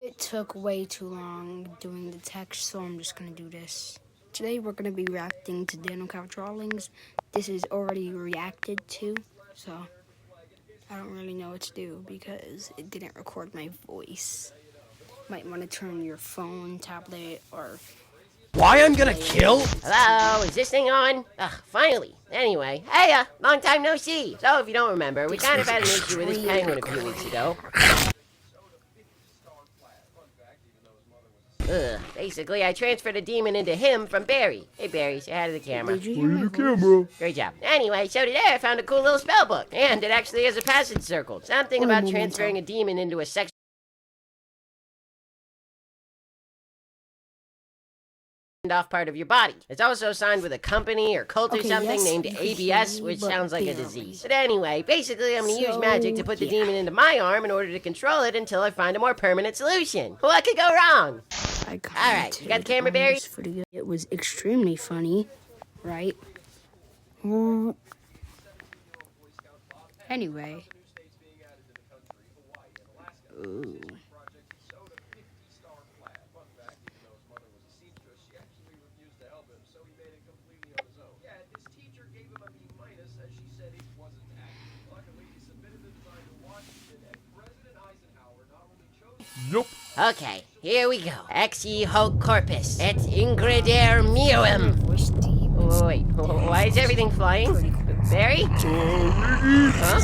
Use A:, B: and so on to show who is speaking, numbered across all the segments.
A: It took way too long doing the text, so I'm just gonna do this. Today we're gonna be reacting to Daniel Cow drawings. This is already reacted to, so I don't really know what to do because it didn't record my voice. Might want to turn your phone, tablet, or...
B: Why I'm gonna kill?
C: Hello, is this thing on? Ugh, finally. Anyway, hey, long time no see. So, if you don't remember, we kind of had an issue with this penguin a few weeks ago. Basically, I transferred a demon into him from Barry. Hey, Barry, say hi to the camera.
A: Did you hear my voice?
C: Great job. Anyway, so today I found a cool little spell book, and it actually has a passage circle. Something about transferring a demon into a sex off part of your body. It's also signed with a company or cult or something named ABS, which sounds like a disease. But anyway, basically I'm gonna use magic to put the demon into my arm in order to control it until I find a more permanent solution. What could go wrong? Alright, you got the camera, Barry?
A: It was extremely funny, right? Anyway. Ooh.
B: Yup.
C: Okay, here we go. Exi hoc corpus et ingredere meum. Oh, wait, why is everything flying? Barry? Huh?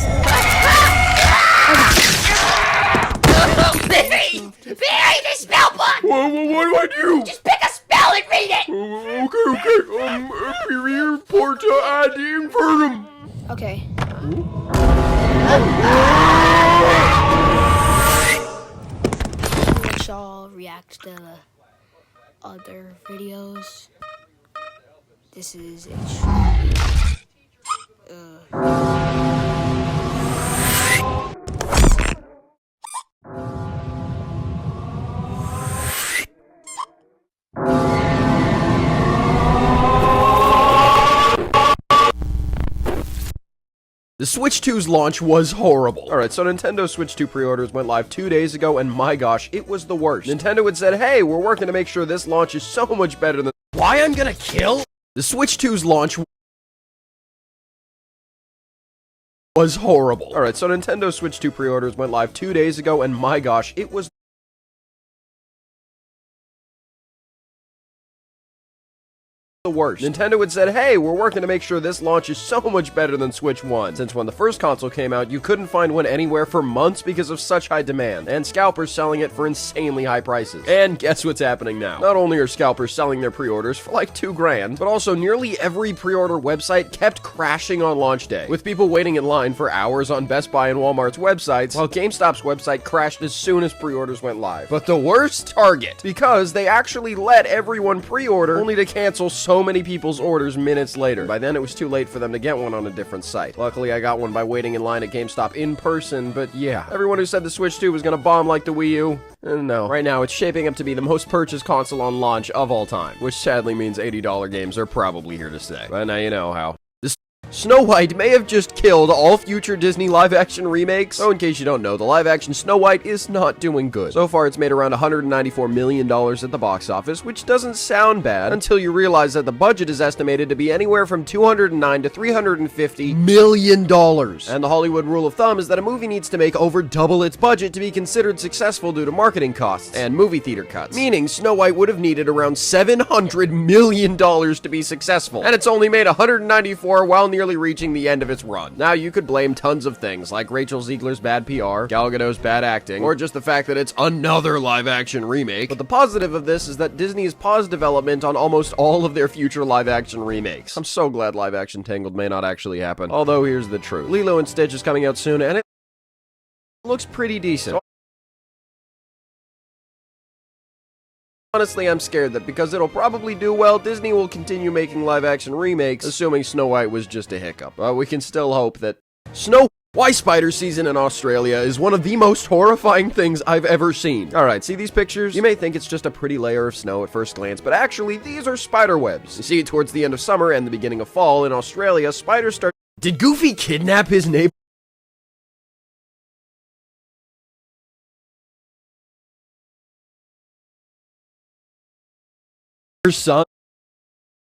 C: Barry! Barry, the spell book!
B: What do I do?
C: Just pick a spell and read it!
B: Okay. Period porta ad infernum.
A: Okay. Let's all react to the other videos. This is
B: The Switch 2's launch was horrible. Alright, so Nintendo Switch 2 pre-orders went live 2 days ago, and my gosh, it was the worst. Nintendo had said, hey, we're working to make sure this launch is so much better than— Why I'm gonna kill? The Switch 2's launch was horrible. Alright, so Nintendo Switch 2 pre-orders went live 2 days ago, and my gosh, it was the worst. Nintendo had said, hey, we're working to make sure this launch is so much better than Switch 1. Since when the first console came out, you couldn't find one anywhere for months because of such high demand, and scalpers selling it for insanely high prices. And guess what's happening now? Not only are scalpers selling their pre-orders for like $2,000, but also nearly every pre-order website kept crashing on launch day, with people waiting in line for hours on Best Buy and Walmart's websites, while GameStop's website crashed as soon as pre-orders went live. But the worst? Target, because they actually let everyone pre-order, only to cancel so many people's orders minutes later. By then, it was too late for them to get one on a different site. Luckily, I got one by waiting in line at GameStop in person, but yeah. Everyone who said the Switch 2 was gonna bomb like the Wii U, no. Right now, it's shaping up to be the most purchased console on launch of all time, which sadly means $80 games are probably here to stay. But now you know how. Snow White may have just killed all future Disney live-action remakes. So in case you don't know, the live-action Snow White is not doing good. So far, it's made around $194 million at the box office, which doesn't sound bad until you realize that the budget is estimated to be anywhere from $209 to $350 million. And the Hollywood rule of thumb is that a movie needs to make over double its budget to be considered successful due to marketing costs and movie theater cuts. Meaning, Snow White would have needed around $700 million to be successful. And it's only made $194 while nearly reaching the end of its run. Now, you could blame tons of things, like Rachel Zegler's bad PR, Gal Gadot's bad acting, or just the fact that it's another live-action remake. But the positive of this is that Disney has paused development on almost all of their future live-action remakes. I'm so glad live-action Tangled may not actually happen. Although, here's the truth. Lilo and Stitch is coming out soon, and it looks pretty decent. Honestly, I'm scared that because it'll probably do well, Disney will continue making live-action remakes, assuming Snow White was just a hiccup. But we can still hope that Why spider season in Australia is one of the most horrifying things I've ever seen. Alright, see these pictures? You may think it's just a pretty layer of snow at first glance, but actually, these are spider webs. You see, towards the end of summer and the beginning of fall in Australia, spiders start— Did Goofy kidnap his neighbor? son.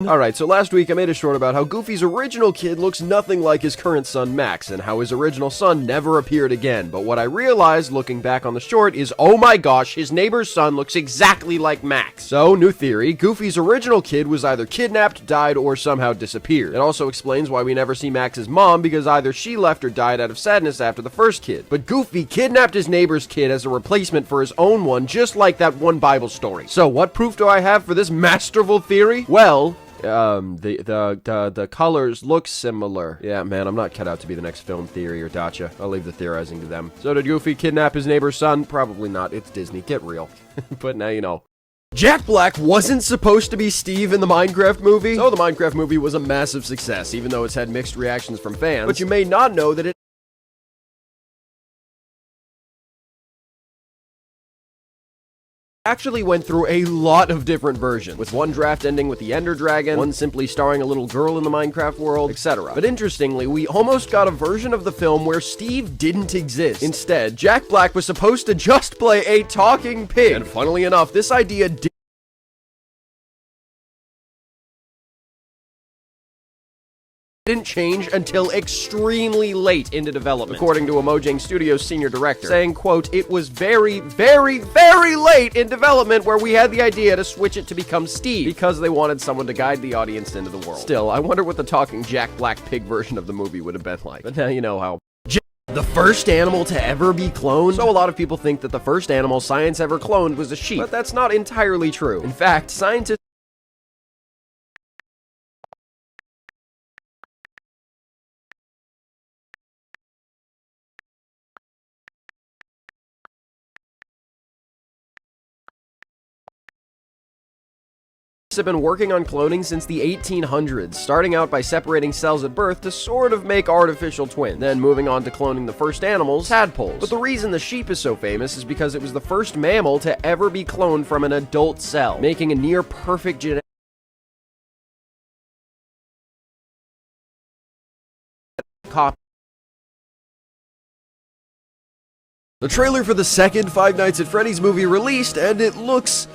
B: Alright, so last week I made a short about how Goofy's original kid looks nothing like his current son Max, and how his original son never appeared again. But what I realized, looking back on the short, is oh my gosh, his neighbor's son looks exactly like Max. So, new theory, Goofy's original kid was either kidnapped, died, or somehow disappeared. It also explains why we never see Max's mom, because either she left or died out of sadness after the first kid. But Goofy kidnapped his neighbor's kid as a replacement for his own one, just like that one Bible story. So, what proof do I have for this masterful theory? Well, the colors look similar. Yeah, man, I'm not cut out to be the next film theory or Dacha. I'll leave the theorizing to them. So did Goofy kidnap his neighbor's son? Probably not. It's Disney. Get real. But now you know. Jack Black wasn't supposed to be Steve in the Minecraft movie. So the Minecraft movie was a massive success, even though it's had mixed reactions from fans. But you may not know that it actually went through a lot of different versions, with one draft ending with the Ender Dragon, one simply starring a little girl in the Minecraft world, etc. But interestingly, we almost got a version of the film where Steve didn't exist. Instead, Jack Black was supposed to just play a talking pig, and funnily enough, this idea didn't change until extremely late into development, according to Mojang Studios senior director, saying, quote, "It was very, very, very late in development where we had the idea to switch it to become Steve, because they wanted someone to guide the audience into the world." Still, I wonder what the talking Jack Black pig version of the movie would have been like. But now you know how. The first animal to ever be cloned? So a lot of people think that the first animal science ever cloned was a sheep, but that's not entirely true. In fact, scientists have been working on cloning since the 1800s, starting out by separating cells at birth to sort of make artificial twins, then moving on to cloning the first animals, tadpoles. But the reason the sheep is so famous is because it was the first mammal to ever be cloned from an adult cell, making a near perfect genetic copy. The trailer for the second Five Nights at Freddy's movie released, and it looks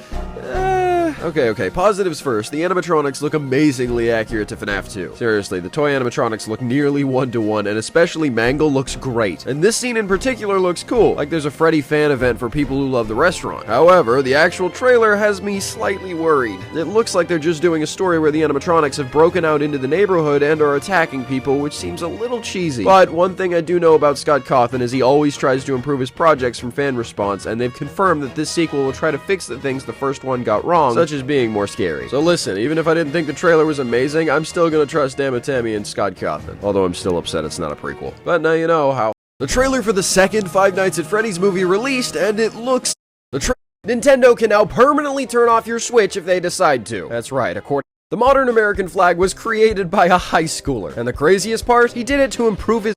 B: Okay, positives first. The animatronics look amazingly accurate to FNAF 2. Seriously, the toy animatronics look nearly one-to-one, and especially Mangle looks great. And this scene in particular looks cool, like there's a Freddy fan event for people who love the restaurant. However, the actual trailer has me slightly worried. It looks like they're just doing a story where the animatronics have broken out into the neighborhood and are attacking people, which seems a little cheesy. But one thing I do know about Scott Cawthon is he always tries to improve his projects from fan response, and they've confirmed that this sequel will try to fix the things the first one got wrong, such as being more scary. So listen, even if I didn't think the trailer was amazing, I'm still gonna trust Damatemi and Scott Cawthon. Although I'm still upset it's not a prequel. But now you know how. The trailer for the second Five Nights at Freddy's movie released, and it looks... Nintendo can now permanently turn off your Switch if they decide to. That's right, the modern American flag was created by a high schooler. And the craziest part, he did it to improve his